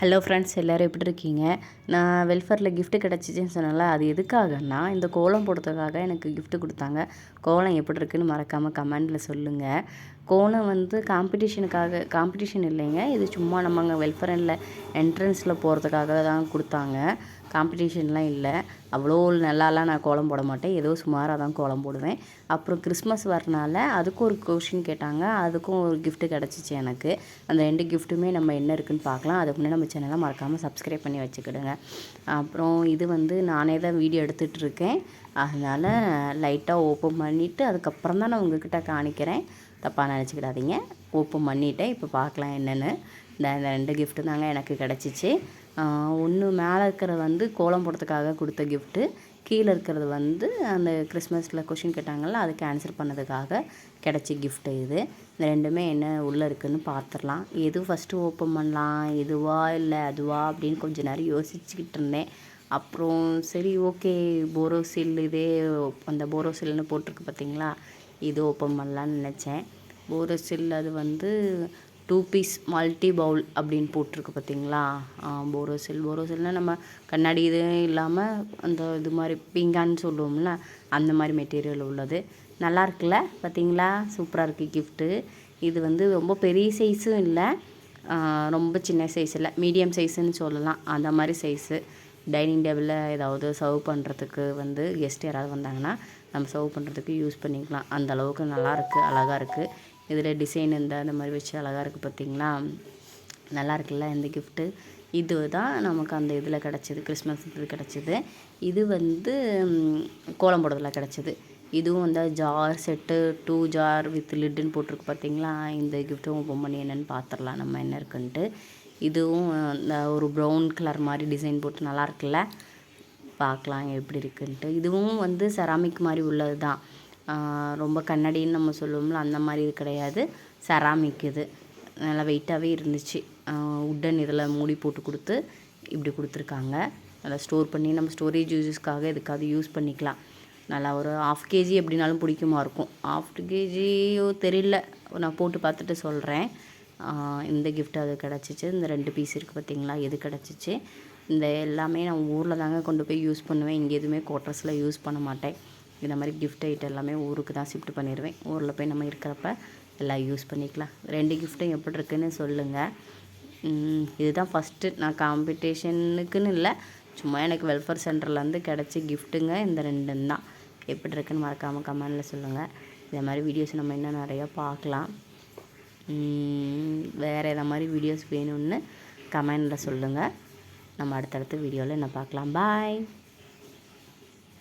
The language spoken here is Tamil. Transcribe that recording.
ஹலோ ஃப்ரெண்ட்ஸ், எல்லோரும் எப்படி இருக்கீங்க? நான் வெல்ஃபேரில் கிஃப்ட்டு கிடச்சிச்சின்னு சொன்னேன்ல, அது எதுக்காகன்னா இந்த கோலம் போடுறதுக்காக எனக்கு கிஃப்ட்டு கொடுத்தாங்க. கோலம் எப்படி இருக்குன்னு மறக்காமல் கமெண்டில் சொல்லுங்கள். கோலம் வந்து காம்படிஷன் இல்லைங்க, இது சும்மா நம்ம அங்கே வெல்ஃபேரில் என்ட்ரன்ஸில் போகிறதுக்காக தான் கொடுத்தாங்க. காம்படிஷன்லாம் இல்லை. அவ்வளோ நல்லாலாம் நான் கோலம் போட மாட்டேன், ஏதோ சுமாராக தான் கோலம் போடுவேன். அப்புறம் கிறிஸ்மஸ் வரனால அதுக்கும் ஒரு கொஷின் கேட்டாங்க, அதுக்கும் ஒரு கிஃப்ட்டு கிடச்சிச்சு எனக்கு. அந்த 2 கிஃப்ட்டுமே நம்ம என்ன இருக்குதுன்னு பார்க்கலாம். அதுக்கு முன்னாடி நம்ம சேனலை மறக்காமல் சப்ஸ்கிரைப் பண்ணி வச்சுக்கிடுங்க. அப்புறம் இது வந்து நானே தான் வீடியோ எடுத்துகிட்ருக்கேன், அதனால் லைட்டாக ஓப்பன் பண்ணிவிட்டு அதுக்கப்புறம் தான் நான் உங்கள்கிட்ட காணிக்கிறேன். தப்பாக நினச்சிக்கிடாதீங்க. ஓப்பன் பண்ணிவிட்டேன், இப்போ பார்க்கலாம் என்னென்னு. இந்த 2 கிஃப்ட்டு தாங்க எனக்கு கிடச்சிச்சு. ஒன்று மேலே இருக்கிறது வந்து கோலம் போடுறதுக்காக கொடுத்த கிஃப்ட்டு, கீழே இருக்கிறது வந்து அந்த கிறிஸ்மஸில் கொஷின் கேட்டாங்கள்ல, அதுக்கு ஆன்சர் பண்ணதுக்காக கிடச்ச கிஃப்ட்டு இது. இந்த 2மே என்ன உள்ளே இருக்குதுன்னு பார்த்துடலாம். எது ஃபஸ்ட்டு ஓப்பன் பண்ணலாம், இதுவா இல்லை அதுவா அப்படின்னு கொஞ்சம் நேரம் யோசிச்சுக்கிட்டு இருந்தேன். அப்புறம் சரி ஓகே, போரோசில் இதே அந்த போரோசில்னு போட்டிருக்கு பார்த்தீங்களா, இது ஓப்பன் பண்ணலான்னு நினச்சேன். போரோசில் அது வந்து 2 பீஸ் மல்டி பவுல் அப்படின்னு போட்டிருக்கு பார்த்தீங்களா. போரோசில்னால் நம்ம கண்ணாடி இது இல்லாமல் அந்த இது மாதிரி பீங்கான்னு சொல்லுவோம்ல, அந்த மாதிரி மெட்டீரியல் உள்ளது. நல்லா இருக்குல்ல, பார்த்தீங்களா? சூப்பராக இருக்குது கிஃப்ட்டு. இது வந்து ரொம்ப பெரிய சைஸும் இல்லை, ரொம்ப சின்ன சைஸ் இல்லை, மீடியம் சைஸுன்னு சொல்லலாம். அந்த மாதிரி சைஸு. டைனிங் டேபிளில் ஏதாவது சர்வ் பண்ணுறதுக்கு வந்து கெஸ்ட் யாராவது வந்தாங்கன்னா நம்ம சர்வ் பண்ணுறதுக்கு யூஸ் பண்ணிக்கலாம். அந்த அளவுக்கு நல்லாயிருக்கு, அழகாக இருக்குது. இதில் டிசைன் அந்த மாதிரி வச்சு அழகாக இருக்குது பார்த்தீங்களா. நல்லா இருக்குல்ல இந்த கிஃப்ட்டு. இது தான் நமக்கு அந்த இதில் கிடச்சிது, கிறிஸ்மஸ் இது கிடச்சிது. இது வந்து கோலம் போடுறதுல கிடச்சிது. இதுவும் வந்து ஜார் செட்டு 2 ஜார் வித் லிட்டுன்னு போட்டிருக்கு பார்த்தீங்களா. இந்த கிஃப்ட்டும் ஓப்பன் பண்ணி என்னென்னு பார்த்துடலாம் நம்ம என்ன இருக்குன்ட்டு. இதுவும் இந்த ஒரு ப்ரௌன் கலர் மாதிரி டிசைன் போட்டு நல்லா இருக்குல்ல, பார்க்கலாம் எப்படி இருக்குன்ட்டு. இதுவும் வந்து செராமிக் மாதிரி உள்ளது தான். ரொம்ப கண்ணாடின்னு நம்ம சொல்லுவோம்ல, அந்த மாதிரி இது கிடையாது, செராமிக் இது. நல்லா வெயிட்டாகவே இருந்துச்சு. உட்டன் இதில் மூடி போட்டு கொடுத்து இப்படி கொடுத்துருக்காங்க. நல்லா ஸ்டோர் பண்ணி நம்ம ஸ்டோரேஜ் யூஸஸ்க்காக எதுக்காவது யூஸ் பண்ணிக்கலாம். நல்லா ஒரு 1/2 kg எப்படினாலும் பிடிக்குமா இருக்கும். 1/2 kgயோ தெரியல, நான் போட்டு பார்த்துட்டு சொல்கிறேன். இந்த கிஃப்ட் அது கிடச்சிச்சு. இந்த 2 பீஸ் இருக்குது பார்த்தீங்களா, இது கிடச்சிச்சு. இந்த எல்லாமே நான் ஊரில் தாங்க கொண்டு போய் யூஸ் பண்ணுவேன், இங்கே எதுவுமே குவார்ட்டர்ஸில் யூஸ் பண்ண மாட்டேன். இந்த மாதிரி கிஃப்ட் ஐட்டம் எல்லாமே ஊருக்கு தான் ஷிஃப்ட் பண்ணிடுவேன். ஊரில் போய் நம்ம இருக்கிறப்ப எல்லாம் யூஸ் பண்ணிக்கலாம். 2 கிஃப்ட்டும் எப்படி இருக்குன்னு சொல்லுங்கள். இதுதான் ஃபஸ்ட்டு, நான் காம்படிஷனுக்குன்னு இல்லை, சும்மா எனக்கு வெல்ஃபேர் சென்டர்லேருந்து கிடச்ச கிஃப்ட்டுங்க இந்த 2 தான். எப்படி இருக்குன்னு மறக்காமல் கமெண்டில் சொல்லுங்கள். இதே மாதிரி வீடியோஸ் நம்ம இன்னும் நிறையா பார்க்கலாம். வேறு எதை மாதிரி வீடியோஸ் வேணும்னு கமெண்டில் சொல்லுங்கள். நம்ம அடுத்தடுத்த வீடியோவில் என்ன பார்க்கலாம். பாய்.